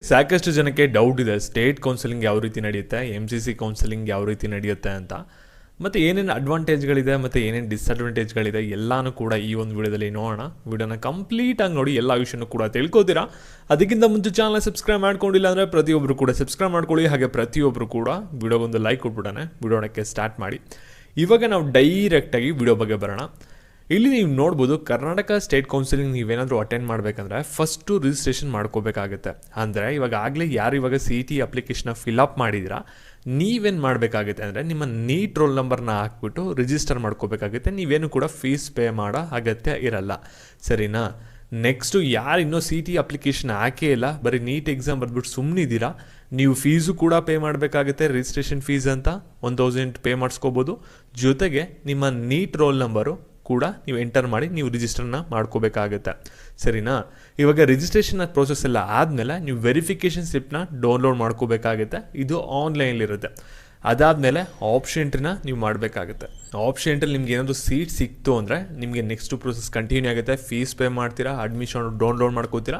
ಸಾಕಷ್ಟು ಜನಕ್ಕೆ ಡೌಟ್ ಇದೆ, ಸ್ಟೇಟ್ ಕೌನ್ಸಿಲಿಂಗ್ ಯಾವ ರೀತಿ ನಡೆಯುತ್ತೆ, MCC ಕೌನ್ಸಿಲಿಂಗ್ ಯಾವ ರೀತಿ ನಡೆಯುತ್ತೆ ಅಂತ, ಮತ್ತು ಏನೇನು ಅಡ್ವಾಂಟೇಜ್ಗಳಿದೆ ಮತ್ತು ಏನೇನು ಡಿಸ್ಅಡ್ವಾಂಟೇಜ್ಗಳಿದೆ ಎಲ್ಲನೂ ಕೂಡ ಈ ಒಂದು ವಿಡಿಯೋದಲ್ಲಿ ನೋಡೋಣ. ವಿಡಿಯೋನ ಕಂಪ್ಲೀಟಾಗಿ ನೋಡಿ ಎಲ್ಲ ವಿಷಯನೂ ಕೂಡ ತಿಳ್ಕೊತೀರಾ. ಅದಕ್ಕಿಂತ ಮುಂಚೆ ಚಾನಲ್ ಸಬ್ಸ್ಕ್ರೈಬ್ ಮಾಡ್ಕೊಂಡಿಲ್ಲ ಅಂದರೆ ಪ್ರತಿಯೊಬ್ಬರು ಕೂಡ ಸಬ್ಸ್ಕ್ರೈಬ್ ಮಾಡ್ಕೊಳ್ಳಿ. ಹಾಗೆ ಪ್ರತಿಯೊಬ್ಬರು ಕೂಡ ವಿಡಿಯೋಗೊಂದು ಲೈಕ್ ಕೊಟ್ಬಿಡೋಣ. ವಿಡಿಯೋಣಕ್ಕೆ ಸ್ಟಾರ್ಟ್ ಮಾಡಿ. ಇವಾಗ ನಾವು ಡೈರೆಕ್ಟಾಗಿ ವಿಡಿಯೋ ಬಗ್ಗೆ ಬರೋಣ. ಇಲ್ಲಿ ನೀವು ನೋಡ್ಬೋದು, ಕರ್ನಾಟಕ ಸ್ಟೇಟ್ ಕೌನ್ಸಿಲಿಂಗ್ ನೀವೇನಾದರೂ ಅಟೆಂಡ್ ಮಾಡಬೇಕಂದ್ರೆ ಫಸ್ಟು ರಿಜಿಸ್ಟ್ರೇಷನ್ ಮಾಡ್ಕೋಬೇಕಾಗುತ್ತೆ. ಅಂದರೆ ಇವಾಗಲೇ ಯಾರು ಇವಾಗ CET ಅಪ್ಲಿಕೇಶನ್ನ ಫಿಲಪ್ ಮಾಡಿದ್ದೀರಾ, ನೀವೇನು ಮಾಡಬೇಕಾಗುತ್ತೆ ಅಂದರೆ ನಿಮ್ಮ ನೀಟ್ ರೋಲ್ ನಂಬರ್ನ ಹಾಕ್ಬಿಟ್ಟು ರಿಜಿಸ್ಟರ್ ಮಾಡ್ಕೋಬೇಕಾಗುತ್ತೆ. ನೀವೇನು ಕೂಡ ಫೀಸ್ ಪೇ ಮಾಡೋ ಅಗತ್ಯ ಇರಲ್ಲ, ಸರಿನಾ? ನೆಕ್ಸ್ಟು ಯಾರು ಇನ್ನೂ CET ಅಪ್ಲಿಕೇಶನ್ ಹಾಕೇ ಇಲ್ಲ, ಬರೀ ನೀಟ್ ಎಕ್ಸಾಮ್ ಬರೆದ್ಬಿಟ್ಟು ಸುಮ್ಮನಿದ್ದೀರಾ, ನೀವು ಫೀಸು ಕೂಡ ಪೇ ಮಾಡಬೇಕಾಗುತ್ತೆ. ರಿಜಿಸ್ಟ್ರೇಷನ್ ಫೀಸ್ ಅಂತ 1000 ಪೇ ಮಾಡಿಸ್ಕೋಬೋದು. ಜೊತೆಗೆ ನಿಮ್ಮ ನೀಟ್ ರೋಲ್ ನಂಬರು ಕೂಡ ನೀವು ಎಂಟರ್ ಮಾಡಿ ನೀವು ರಿಜಿಸ್ಟರ್ನ ಮಾಡ್ಕೋಬೇಕಾಗುತ್ತೆ, ಸರಿನಾ? ಇವಾಗ ರಿಜಿಸ್ಟ್ರೇಷನ್ ಪ್ರೋಸೆಸ್ ಎಲ್ಲ ಆದಮೇಲೆ ನೀವು ವೆರಿಫಿಕೇಷನ್ ಸ್ಲಿಪ್ನ ಡೌನ್ಲೋಡ್ ಮಾಡ್ಕೋಬೇಕಾಗುತ್ತೆ. ಇದು ಆನ್ಲೈನಲ್ಲಿರುತ್ತೆ. ಅದಾದಮೇಲೆ ಆಪ್ಷನ್ ಎಂಟ್ರಿನ ನೀವು ಮಾಡಬೇಕಾಗುತ್ತೆ. ಆಪ್ಷನ್ ಎಂಟ್ರಲ್ಲಿ ನಿಮ್ಗೆ ಏನಾದರೂ ಸೀಟ್ ಸಿಕ್ತು ಅಂದರೆ ನಿಮಗೆ ನೆಕ್ಸ್ಟ್ ಪ್ರೋಸೆಸ್ ಕಂಟಿನ್ಯೂ ಆಗುತ್ತೆ. ಫೀಸ್ ಪೇ ಮಾಡ್ತೀರಾ, ಅಡ್ಮಿಷನ್ ಡೌನ್ಲೋಡ್ ಮಾಡ್ಕೋತೀರಾ,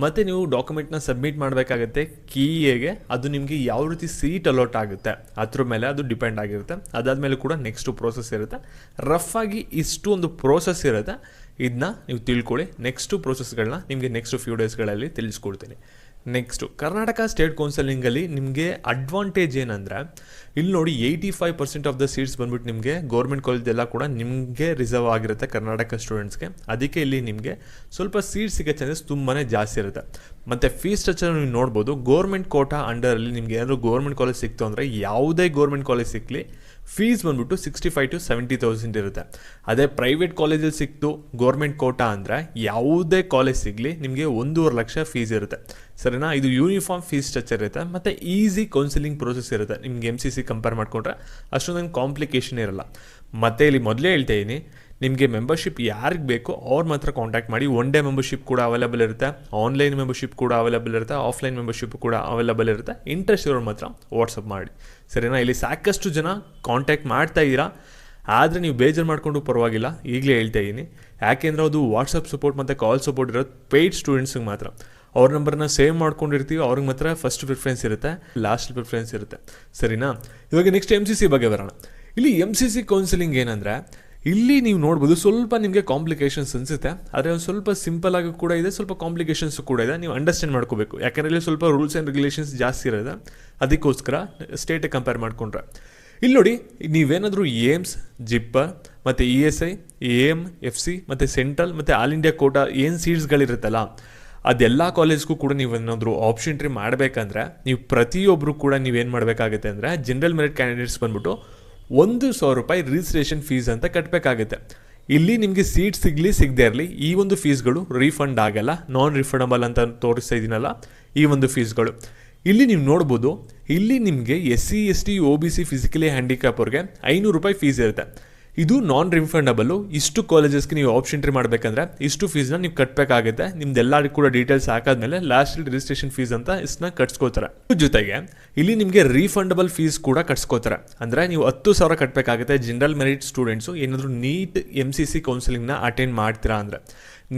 ಮತ್ತು ನೀವು ಡಾಕ್ಯುಮೆಂಟ್ನ ಸಬ್ಮಿಟ್ ಮಾಡಬೇಕಾಗುತ್ತೆ KEAಗೆ. ಅದು ನಿಮಗೆ ಯಾವ ರೀತಿ ಸೀಟ್ ಅಲಾಟ್ ಆಗುತ್ತೆ ಅದ್ರ ಮೇಲೆ ಅದು ಡಿಪೆಂಡ್ ಆಗಿರುತ್ತೆ. ಅದಾದಮೇಲೆ ಕೂಡ ನೆಕ್ಸ್ಟು ಪ್ರೋಸೆಸ್ ಇರುತ್ತೆ. ರಫ್ ಆಗಿ ಇಷ್ಟು ಒಂದು ಪ್ರೋಸೆಸ್ ಇರುತ್ತೆ. ಇದನ್ನ ನೀವು ತಿಳ್ಕೊಳ್ಳಿ. ನೆಕ್ಸ್ಟು ಪ್ರೋಸೆಸ್ಗಳನ್ನ ನಿಮಗೆ ನೆಕ್ಸ್ಟ್ ಫ್ಯೂ ಡೇಸ್ಗಳಲ್ಲಿ ತಿಳಿಸ್ಕೊಡ್ತೀನಿ. ನೆಕ್ಸ್ಟು ಕರ್ನಾಟಕ ಸ್ಟೇಟ್ ಕೌನ್ಸಿಲಿಂಗಲ್ಲಿ ನಿಮಗೆ ಅಡ್ವಾಂಟೇಜ್ ಏನಂದರೆ, ಇಲ್ಲಿ ನೋಡಿ 85% ಆಫ್ ದ ಸೀಟ್ಸ್ ಬಂದ್ಬಿಟ್ಟು ನಿಮಗೆ ಗೌರ್ಮೆಂಟ್ ಕಾಲೇಜೆಲ್ಲ ಕೂಡ ನಿಮಗೆ ರಿಸರ್ವ್ ಆಗಿರುತ್ತೆ ಕರ್ನಾಟಕ ಸ್ಟೂಡೆಂಟ್ಸ್ಗೆ. ಅದಕ್ಕೆ ಇಲ್ಲಿ ನಿಮಗೆ ಸ್ವಲ್ಪ ಸೀಟ್ ಸಿಗೋ ಚಾನ್ಸಸ್ ತುಂಬಾ ಜಾಸ್ತಿ ಇರುತ್ತೆ. ಮತ್ತು ಫೀಸ್ ಸ್ಟ್ರಕ್ಚರ್ ನೀವು ನೋಡ್ಬೋದು, ಗೌರ್ಮೆಂಟ್ ಕೋಟಾ ಅಂಡರಲ್ಲಿ ನಿಮಗೆ ಏನಾದರೂ ಗೌರ್ಮೆಂಟ್ ಕಾಲೇಜ್ ಸಿಕ್ತು ಅಂದರೆ, ಯಾವುದೇ ಗೌರ್ಮೆಂಟ್ ಕಾಲೇಜ್ ಸಿಕ್ಕಲಿ ಫೀಸ್ ಬಂದ್ಬಿಟ್ಟು 65,000 to 70,000 ಇರುತ್ತೆ. ಅದೇ ಪ್ರೈವೇಟ್ ಕಾಲೇಜಲ್ಲಿ ಸಿಕ್ತು ಗೌರ್ಮೆಂಟ್ ಕೋಟಾ ಅಂದರೆ ಯಾವುದೇ ಕಾಲೇಜ್ ಸಿಗಲಿ ನಿಮಗೆ 1.5 ಲಕ್ಷ ಫೀಸ್ ಇರುತ್ತೆ, ಸರಿನಾ? ಇದು ಯೂನಿಫಾರ್ಮ್ ಫೀಸ್ ಸ್ಟ್ರಕ್ಚರ್ ಇರುತ್ತೆ ಮತ್ತು ಈಸಿ ಕೌನ್ಸಿಲಿಂಗ್ ಪ್ರೋಸೆಸ್ ಇರುತ್ತೆ. ನಿಮ್ಗೆ MCC ಕಂಪೇರ್ ಮಾಡಿಕೊಂಡ್ರೆ ಅಷ್ಟೊಂದು ಕಾಂಪ್ಲಿಕೇಶನ್ ಇರಲ್ಲ. ಮತ್ತು ಇಲ್ಲಿ ಮೊದಲೇ ಹೇಳ್ತಾ ಇದ್ದೀನಿ, ನಿಮಗೆ ಮೆಂಬರ್ಶಿಪ್ ಯಾರಿಗೆ ಬೇಕೋ ಅವ್ರು ಮಾತ್ರ ಕಾಂಟ್ಯಾಕ್ಟ್ ಮಾಡಿ. 1 ಡೇ ಮೆಂಬರ್ಶಿಪ್ ಕೂಡ ಅವೈಲೇಬಲ್ ಇರುತ್ತೆ, ಆನ್ಲೈನ್ ಮೆಂಬರ್ಶಿಪ್ ಕೂಡ ಅವೈಲೇಬಲ್ ಇರುತ್ತೆ, ಆಫ್ಲೈನ್ ಮೆಂಬರ್ಶಿಪ್ ಕೂಡ ಅವೈಲೇಬಲ್ ಇರುತ್ತೆ. ಇಂಟ್ರೆಸ್ಟ್ ಇರೋರು ಮಾತ್ರ ವಾಟ್ಸಪ್ ಮಾಡಿ, ಸರಿನಾ? ಇಲ್ಲಿ ಸಾಕಷ್ಟು ಜನ ಕಾಂಟ್ಯಾಕ್ಟ್ ಮಾಡ್ತಾ ಇದ್ದೀರಾ, ಆದರೆ ನೀವು ಬೇಜಾರು ಮಾಡಿಕೊಂಡು ಪರವಾಗಿಲ್ಲ, ಈಗಲೇ ಹೇಳ್ತಾ ಇದ್ದೀನಿ. ಯಾಕೆಂದರೆ ಅದು ವಾಟ್ಸಪ್ ಸಪೋರ್ಟ್ ಮತ್ತು ಕಾಲ್ ಸಪೋರ್ಟ್ ಇರೋದು ಪೇಯ್ಡ್ ಸ್ಟೂಡೆಂಟ್ಸಿಗೆ ಮಾತ್ರ. ಅವ್ರ ನಂಬರ್ನ ಸೇವ್ ಮಾಡ್ಕೊಂಡಿರ್ತೀವಿ, ಅವ್ರಿಗೆ ಮಾತ್ರ ಫಸ್ಟ್ ಪ್ರಿಫರೆನ್ಸ್ ಇರುತ್ತೆ, ಲಾಸ್ಟ್ ಪ್ರಿಫರೆನ್ಸ್ ಇರುತ್ತೆ, ಸರಿನಾ? ಇವಾಗ ನೆಕ್ಸ್ಟ್ MCC ಬಗ್ಗೆ ಬರೋಣ. ಇಲ್ಲಿ MCC ಕೌನ್ಸಿಲಿಂಗ್ ಏನಂದರೆ, ಇಲ್ಲಿ ನೀವು ನೋಡ್ಬೋದು ಸ್ವಲ್ಪ ನಿಮಗೆ ಕಾಂಪ್ಲಿಕೇಶನ್ಸ್ ಅನಿಸುತ್ತೆ, ಆದರೆ ಒಂದು ಸ್ವಲ್ಪ ಸಿಂಪಲ್ ಆಗಿ ಕೂಡ ಇದೆ, ಸ್ವಲ್ಪ ಕಾಂಪ್ಲಿಕೇಶನ್ಸ್ ಕೂಡ ಇದೆ. ನೀವು ಅಂಡರ್ಸ್ಟ್ಯಾಂಡ್ ಮಾಡ್ಕೋಬೇಕು, ಯಾಕಂದರೆ ಇಲ್ಲಿ ಸ್ವಲ್ಪ ರೂಲ್ಸ್ ಆ್ಯಂಡ್ ರೆಗ್ಯುಲೇಷನ್ಸ್ ಜಾಸ್ತಿ ಇರೋದು. ಅದಕ್ಕೋಸ್ಕರ ಸ್ಟೇಟಿಗೆ ಕಂಪೇರ್ ಮಾಡಿಕೊಂಡ್ರೆ ಇಲ್ಲಿ ನೋಡಿ, ನೀವೇನಾದರೂ ಏಮ್ಸ್, ಜಿಪ್ಪರ್ ಮತ್ತು ESI, AM, FC ಮತ್ತು ಸೆಂಟ್ರಲ್ ಮತ್ತು ಆಲ್ ಇಂಡಿಯಾ ಕೋಟಾ ಏನು ಸೀಟ್ಸ್ಗಳಿರುತ್ತಲ್ಲ, ಅದೆಲ್ಲ ಕಾಲೇಜ್ಗೂ ಕೂಡ ನೀವೇನಾದರೂ ಆಪ್ಷನ್ ಎಂಟ್ರಿ ಮಾಡಬೇಕಂದ್ರೆ ನೀವು ಪ್ರತಿಯೊಬ್ಬರು ಕೂಡ ನೀವೇನು ಮಾಡಬೇಕಾಗುತ್ತೆ ಅಂದರೆ, ಜನರಲ್ ಮೆರಿಟ್ ಕ್ಯಾಂಡಿಡೇಟ್ಸ್ ಬಂದ್ಬಿಟ್ಟು 1,000 ರೂಪಾಯಿ ರಿಜಿಸ್ಟ್ರೇಷನ್ ಫೀಸ್ ಅಂತ ಕಟ್ಟಬೇಕಾಗುತ್ತೆ. ಇಲ್ಲಿ ನಿಮಗೆ ಸೀಟ್ ಸಿಗಲಿ ಸಿಗದೇ ಇರಲಿ ಈ ಒಂದು ಫೀಸ್ಗಳು ರೀಫಂಡ್ ಆಗಲ್ಲ, ನಾನ್ ರಿಫಂಡಬಲ್ ಅಂತ ತೋರಿಸ್ತಾ ಇದ್ದೀನಲ್ಲ ಈ ಒಂದು ಫೀಸ್ಗಳು. ಇಲ್ಲಿ ನೀವು ನೋಡ್ಬೋದು, ಇಲ್ಲಿ ನಿಮಗೆ SC, ST, OBC physically handicap ಅವ್ರಿಗೆ 500 ರೂಪಾಯಿ ಫೀಸ್ ಇರುತ್ತೆ. ಇದು ನಾನ್ ರಿಫಂಡಬಲ್ಲು. ಇಷ್ಟು ಕಾಲೇಜಸ್ಗೆ ನೀವು ಆಪ್ಷನ್ ಎಂಟ್ರಿ ಮಾಡಬೇಕಂದ್ರೆ ಇಷ್ಟು ಫೀಸ್ನ ನೀವು ಕಟ್ಟಬೇಕಾಗುತ್ತೆ. ನಿಮ್ದೆಲ್ಲರಿಗೂ ಕೂಡ ಡೀಟೇಲ್ಸ್ ಹಾಕಾದ್ಮೇಲೆ ಲಾಸ್ಟಲ್ಲಿ ರಿಜಿಸ್ಟ್ರೇಷನ್ ಫೀಸ್ ಅಂತ ಇಷ್ಟನ್ನ ಕಟ್ಸ್ಕೋತಾರೆ. ಜೊತೆಗೆ ಇಲ್ಲಿ ನಿಮಗೆ ರೀಫಂಡಬಲ್ ಫೀಸ್ ಕೂಡ ಕಟ್ಸ್ಕೋತಾರೆ. ಅಂದರೆ ನೀವು 10,000 ಕಟ್ಟಬೇಕಾಗುತ್ತೆ ಜನರಲ್ ಮೆರಿಟ್ ಸ್ಟೂಡೆಂಟ್ಸು ಏನಾದರೂ ನೀಟ್ MCC ಕೌನ್ಸಿಲಿಂಗ್ನ ಅಟೆಂಡ್ ಮಾಡ್ತೀರಾ ಅಂದರೆ.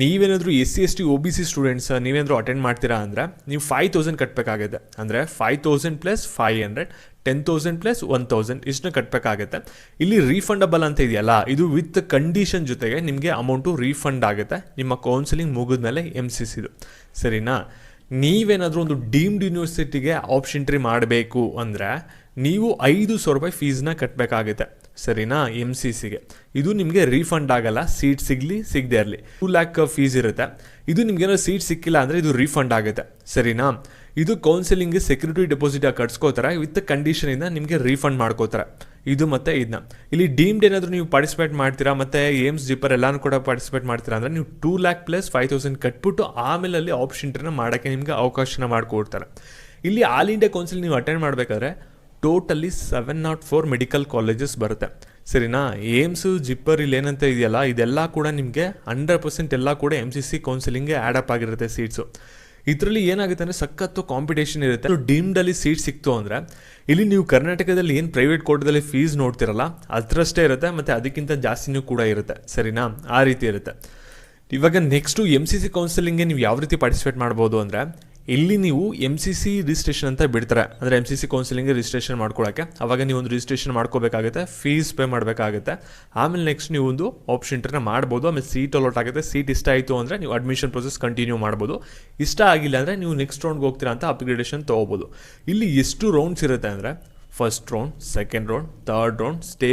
ನೀವೇನಾದರೂ SC, ST, OBC ಸ್ಟೂಡೆಂಟ್ಸ್ ನೀವೇನಾದರೂ ಅಟೆಂಡ್ ಮಾಡ್ತೀರಾ ಅಂದರೆ ನೀವು 5,000 ಕಟ್ಟಬೇಕಾಗುತ್ತೆ. ಅಂದರೆ 5,000 + 500 10,000 + 1,000 ಇಷ್ಟನ್ನ ಕಟ್ಟಬೇಕಾಗುತ್ತೆ. ಇಲ್ಲಿ ರೀಫಂಡಬಲ್ ಅಂತ ಇದೆಯಲ್ಲ, ಇದು ವಿತ್ ಕಂಡೀಷನ್ ಜೊತೆಗೆ ನಿಮಗೆ ಅಮೌಂಟು ರೀಫಂಡ್ ಆಗುತ್ತೆ ನಿಮ್ಮ ಕೌನ್ಸಿಲಿಂಗ್ ಮುಗಿದ್ಮೇಲೆ MCCದು, ಸರಿನಾ? ನೀವೇನಾದರೂ ಒಂದು ಡೀಮ್ಡ್ ಯೂನಿವರ್ಸಿಟಿಗೆ ಆಪ್ಷನ್ ಎಂಟ್ರಿ ಮಾಡಬೇಕು ಅಂದರೆ ನೀವು 5,000 ರೂಪಾಯಿ ಫೀಸ್ನ ಕಟ್ಟಬೇಕಾಗುತ್ತೆ, ಸರಿನಾ? MCCಗೆ ಇದು ನಿಮಗೆ ರೀಫಂಡ್ ಆಗಲ್ಲ, ಸೀಟ್ ಸಿಗಲಿ ಸಿಗದೇ ಇರಲಿ. 2 lakh ಫೀಸ್ ಇರುತ್ತೆ. ಇದು ನಿಮ್ಗೇನೋ ಸೀಟ್ ಸಿಕ್ಕಿಲ್ಲ ಅಂದರೆ ಇದು ರೀಫಂಡ್ ಆಗುತ್ತೆ, ಸರಿನಾ? ಇದು ಕೌನ್ಸಿಲಿಂಗ್ಗೆ ಸೆಕ್ಯೂರಿಟಿ ಡೆಪಾಸಿಟ್ ಕಟ್ಸ್ಕೋತಾರೆ, ವಿತ್ ಕಂಡೀಷನಿಂದ ನಿಮಗೆ ರೀಫಂಡ್ ಮಾಡ್ಕೋತಾರೆ. ಇದು ಮತ್ತು ಇದನ್ನ ಇಲ್ಲಿ ಡೀಮ್ಡ್ ಏನಾದರೂ ನೀವು ಪಾರ್ಟಿಸಿಪೇಟ್ ಮಾಡ್ತೀರಾ ಮತ್ತು ಏಮ್ಸ್, ಜಿಪ್ಪರ್ ಎಲ್ಲನೂ ಕೂಡ ಪಾರ್ಟಿಸಿಪೇಟ್ ಮಾಡ್ತೀರಾ ಅಂದರೆ ನೀವು 2 lakh + 5,000 ಕಟ್ಬಿಟ್ಟು ಆಮೇಲೆ ಅಲ್ಲಿ ಆಪ್ಷನ್ ಎಂಟ್ರಿನ ಮಾಡೋಕ್ಕೆ ನಿಮಗೆ ಅವಕಾಶನ ಮಾಡಿಕೊಡ್ತಾರೆ. ಇಲ್ಲಿ ಆಲ್ ಇಂಡಿಯಾ ಕೌನ್ಸಿಲ್ ನೀವು ಅಟೆಂಡ್ ಮಾಡಬೇಕಾದ್ರೆ ಟೋಟಲಿ 704 ಮೆಡಿಕಲ್ ಕಾಲೇಜಸ್ ಬರುತ್ತೆ, ಸರಿನಾ? ಏಮ್ಸು, ಜಿಪ್ಪರ್ ಇಲ್ಲಿ ಏನಂತ ಇದೆಯಲ್ಲ ಇದೆಲ್ಲ ಕೂಡ ನಿಮಗೆ 100% ಎಲ್ಲ ಕೂಡ MCC ಕೌನ್ಸಿಲಿಂಗ್ಗೆ ಆ್ಯಡಪ್ ಆಗಿರುತ್ತೆ ಸೀಟ್ಸು. ಇದರಲ್ಲಿ ಏನಾಗುತ್ತೆ ಅಂದರೆ ಸಖತ್ತು ಕಾಂಪಿಟೇಷನ್ ಇರುತ್ತೆ. ಡೀಮ್ಡಲ್ಲಿ ಸೀಟ್ ಸಿಕ್ತು ಅಂದರೆ ಇಲ್ಲಿ ನೀವು ಕರ್ನಾಟಕದಲ್ಲಿ ಏನು ಪ್ರೈವೇಟ್ ಕೋಟಾದಲ್ಲಿ ಫೀಸ್ ನೋಡ್ತಿರಲ್ಲ ಅದರಷ್ಟೇ ಇರುತ್ತೆ, ಮತ್ತು ಅದಕ್ಕಿಂತ ಜಾಸ್ತಿನೂ ಕೂಡ ಇರುತ್ತೆ, ಸರಿನಾ? ಆ ರೀತಿ ಇರುತ್ತೆ. ಇವಾಗ ನೆಕ್ಸ್ಟು MCC ಕೌನ್ಸಿಲಿಂಗ್ಗೆ ನೀವು ಯಾವ ರೀತಿ ಪಾರ್ಟಿಸಿಪೇಟ್ ಮಾಡ್ಬೋದು ಅಂದರೆ, ಇಲ್ಲಿ ನೀವು MCC ರಿಜಿಸ್ಟ್ರೇಷನ್ ಅಂತ ಬಿಡ್ತಾರೆ, ಅಂದರೆ MCC ಕೌನ್ಸಿಲಿಂಗ್ ರಿಜಿಸ್ಟ್ರೇಷನ್ ಮಾಡ್ಕೊಳ್ಳೋಕ್ಕೆ. ಅವಾಗ ನೀವು ಒಂದು ರಿಜಿಸ್ಟ್ರೇಷನ್ ಮಾಡ್ಕೋಬೇಕಾಗುತ್ತೆ, ಫೀಸ್ ಪೇ ಮಾಡಬೇಕಾಗುತ್ತೆ. ಆಮೇಲೆ ನೆಕ್ಸ್ಟ್ ನೀವು ಒಂದು ಆಪ್ಷನ್ ಇಂಟರ್ನ ಮಾಡ್ಬೋದು. ಆಮೇಲೆ ಸೀಟ್ ಅಲಾಟ್ ಆಗುತ್ತೆ. ಸೀಟ್ ಇಷ್ಟ ಆಯಿತು ಅಂದರೆ ನೀವು ಅಡ್ಮಿಷನ್ ಪ್ರೊಸೆಸ್ ಕಂಟಿನ್ಯೂ ಮಾಡ್ಬೋದು. ಇಷ್ಟ ಆಗಿಲ್ಲ ಅಂದರೆ ನೀವು ನೆಕ್ಸ್ಟ್ ರೌಂಡ್ಗೆ ಹೋಗ್ತೀರಾ ಅಂತ ಅಪ್ಗ್ರೇಡೇಷನ್ ತೊಗೋಬೋದು. ಇಲ್ಲಿ ಎಷ್ಟು ರೌಂಡ್ಸ್ ಇರುತ್ತೆ ಅಂದರೆ first round, second round, third round, stay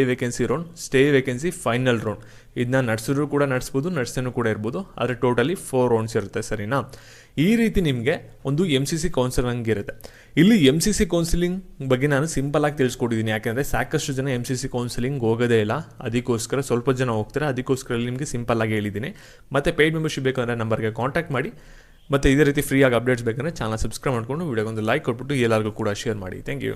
vacancy, final round. ಇದನ್ನ ನಡೆಸಿದ್ರು ಕೂಡ ನಡೆಸ್ಬೋದು, ನಡೆಸೇನೂ ಕೂಡ ಇರ್ಬೋದು. ಆದರೆ ಟೋಟಲಿ 4 ರೌಂಡ್ಸ್ ಇರುತ್ತೆ, ಸರಿನಾ? ಈ ರೀತಿ ನಿಮಗೆ ಒಂದು MCC ಕೌನ್ಸಿಲಿಂಗ್ ಇರುತ್ತೆ. ಇಲ್ಲಿ MCC ಕೌನ್ಸಿಲಿಂಗ್ ಬಗ್ಗೆ ನಾನು ಸಿಂಪಲಾಗಿ ತಿಳಿಸ್ಕೊಟ್ಟಿದ್ದೀನಿ. ಯಾಕೆಂದರೆ ಸಾಕಷ್ಟು ಜನ MCC ಕೌನ್ಸಿಲಿಂಗ್ ಹೋಗೋದೇ ಇಲ್ಲ, ಅದಕ್ಕೋಸ್ಕರ ಸ್ವಲ್ಪ ಜನ ಹೋಗ್ತಾರೆ. ಅದಕ್ಕೋಸ್ಕರ ನಿಮಗೆ ಸಿಂಪಲ್ಲಾಗಿ ಹೇಳಿದ್ದೀನಿ. ಮತ್ತು ಪೇಯ್ಡ್ ಮೆಂಬರ್ಶಿಪ್ ಬೇಕಂದರೆ ನಂಬರ್ಗೆ ಕಾಂಟ್ಯಾಕ್ಟ್ ಮಾಡಿ. ಮತ್ತು ಇದೇ ರೀತಿ ಫ್ರೀಯಾಗಿ ಅಪ್ಡೇಟ್ಸ್ ಬೇಕಂದರೆ ಚಾನಲ್ ಸಬ್ಸ್ಕ್ರೈಬ್ ಮಾಡಿಕೊಂಡು ವಿಡಿಯೋಗೊಂದು ಲೈಕ್ ಕೊಟ್ಬಿಟ್ಟು ಎಲ್ಲರಿಗೂ ಕೂಡ ಶೇರ್ ಮಾಡಿ. Thank you.